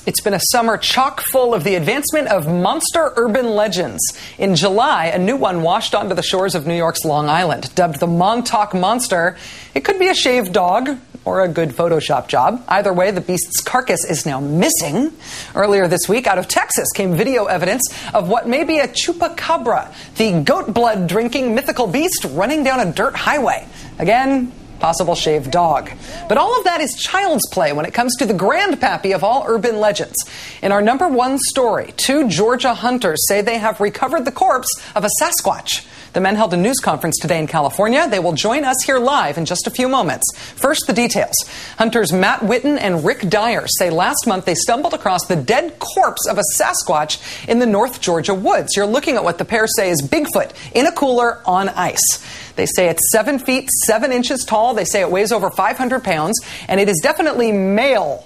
It's been a summer chock full of the advancement of monster urban legends. In July, a new one washed onto the shores of New York's Long Island. Dubbed the Montauk Monster, it could be a shaved dog or a good Photoshop job. Either way, the beast's carcass is now missing. Earlier this week, out of Texas came video evidence of what may be a chupacabra, the goat blood drinking mythical beast running down a dirt highway. Again, possible shaved dog. But all of that is child's play when it comes to the grandpappy of all urban legends. In our #1 story, 2 Georgia hunters say they have recovered the corpse of a Sasquatch. The men held a news conference today in California. They will join us here live in just a few moments. First, the details. Hunters Matt Whitten and Rick Dyer say last month they stumbled across the dead corpse of a Sasquatch in the North Georgia woods. You're looking at what the pair say is Bigfoot in a cooler on ice. They say it's 7 feet, 7 inches tall. They say it weighs over 500 pounds, and it is definitely male.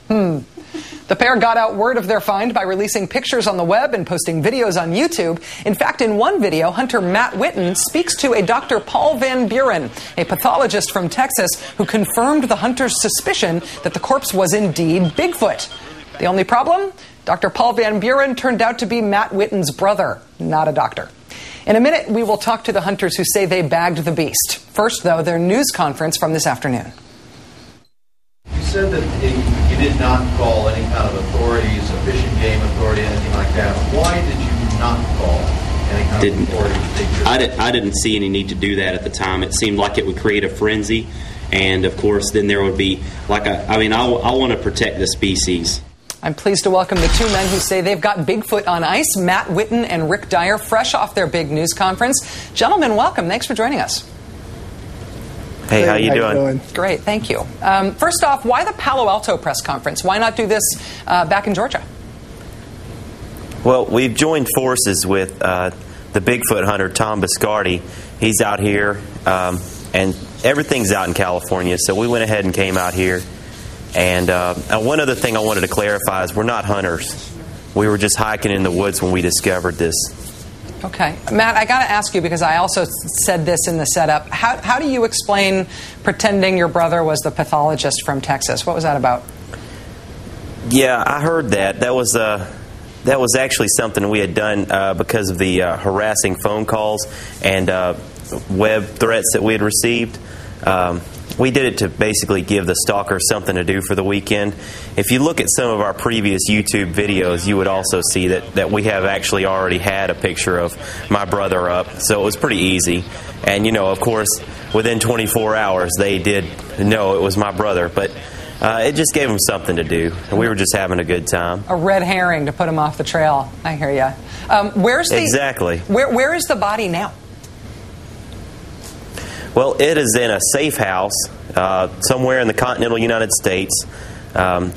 The pair got out word of their find by releasing pictures on the web and posting videos on YouTube. In fact, in one video, hunter Matt Whitten speaks to a Dr. Paul Van Buren, a pathologist from Texas, who confirmed the hunter's suspicion that the corpse was indeed Bigfoot. The only problem? Dr. Paul Van Buren turned out to be Matt Whitten's brother, not a doctor. In a minute, we will talk to the hunters who say they bagged the beast. First, though, their news conference from this afternoon. You said that you did not call any kind of authorities, a fish and game authority, anything like that. Why did you not call any kind of authority? I didn't see any need to do that at the time. It seemed like it would create a frenzy, and of course, then there would be I want to protect the species. I'm pleased to welcome the 2 men who say they've got Bigfoot on ice, Matt Whitten and Rick Dyer, fresh off their big news conference. Gentlemen, welcome. Thanks for joining us. Hey, how you doing? Great, thank you. First off, why the Palo Alto press conference? Why not do this back in Georgia? Well, we've joined forces with the Bigfoot hunter, Tom Biscardi. He's out here, and everything's out in California, so we went ahead and came out here. And one other thing I wanted to clarify is we're not hunters. We were just hiking in the woods when we discovered this. Okay. Matt, I got to ask you, because I also said this in the setup, how do you explain pretending your brother was the pathologist from Texas? What was that about? Yeah, I heard that. That was actually something we had done because of the harassing phone calls and web threats that we had received. We did it to basically give the stalker something to do for the weekend. If you look at some of our previous YouTube videos, you would also see that we have actually already had a picture of my brother up, so it was pretty easy. And, of course, within 24 hours, they did know it was my brother, but it just gave them something to do, and we were just having a good time. A red herring to put him off the trail. I hear you. Exactly. Where is the body now? Well, it is in a safe house somewhere in the continental United States.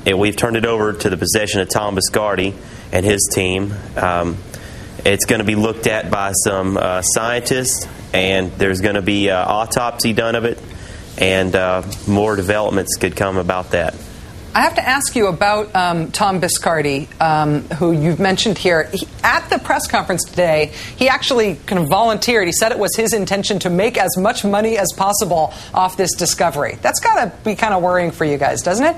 We've turned it over to the possession of Tom Biscardi and his team. It's going to be looked at by some scientists, and there's going to be an autopsy done of it, and more developments could come about that. I have to ask you about Tom Biscardi, who you've mentioned here. At the press conference today, he actually kind of volunteered. He said it was his intention to make as much money as possible off this discovery. That's got to be kind of worrying for you guys, doesn't it?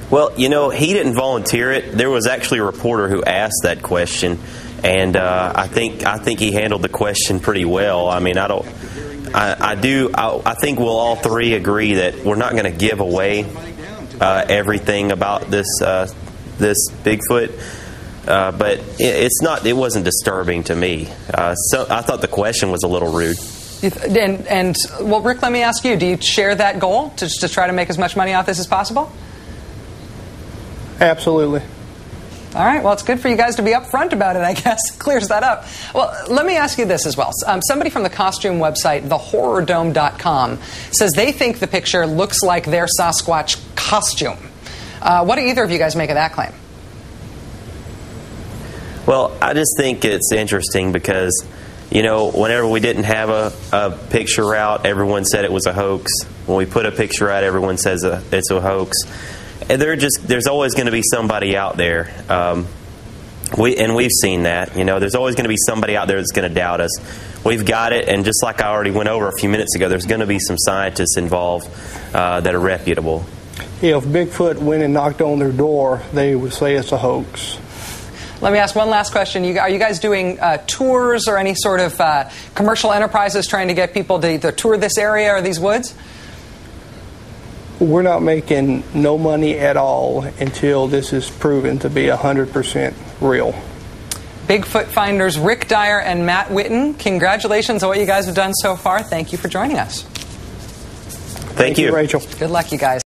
Well, he didn't volunteer it. There was actually a reporter who asked that question, and I think he handled the question pretty well. I mean, I think we'll all three agree that we're not going to give away everything about this Bigfoot, but it wasn't disturbing to me. So I thought the question was a little rude. Well, Rick, let me ask you: do you share that goal to try to make as much money off this as possible? Absolutely. All right. Well, it's good for you guys to be upfront about it, I guess. It clears that up. Well, let me ask you this as well. Somebody from the costume website, thehorrordome.com, says they think the picture looks like their Sasquatch costume. What do either of you guys make of that claim? Well, I just think it's interesting because, whenever we didn't have a picture out, everyone said it was a hoax. When we put a picture out, everyone says it's a hoax. And there's always going to be somebody out there. We've seen that. There's always going to be somebody out there that's going to doubt us. We've got it, and just like I already went over a few minutes ago, there's going to be some scientists involved that are reputable. if Bigfoot went and knocked on their door, they would say it's a hoax. Let me ask one last question. Are you guys doing tours or any sort of commercial enterprises trying to get people to either tour this area or these woods? We're not making no money at all until this is proven to be 100% real. Bigfoot finders Rick Dyer and Matt Witten, congratulations on what you guys have done so far. Thank you for joining us. Thank you, Rachel. Good luck, you guys.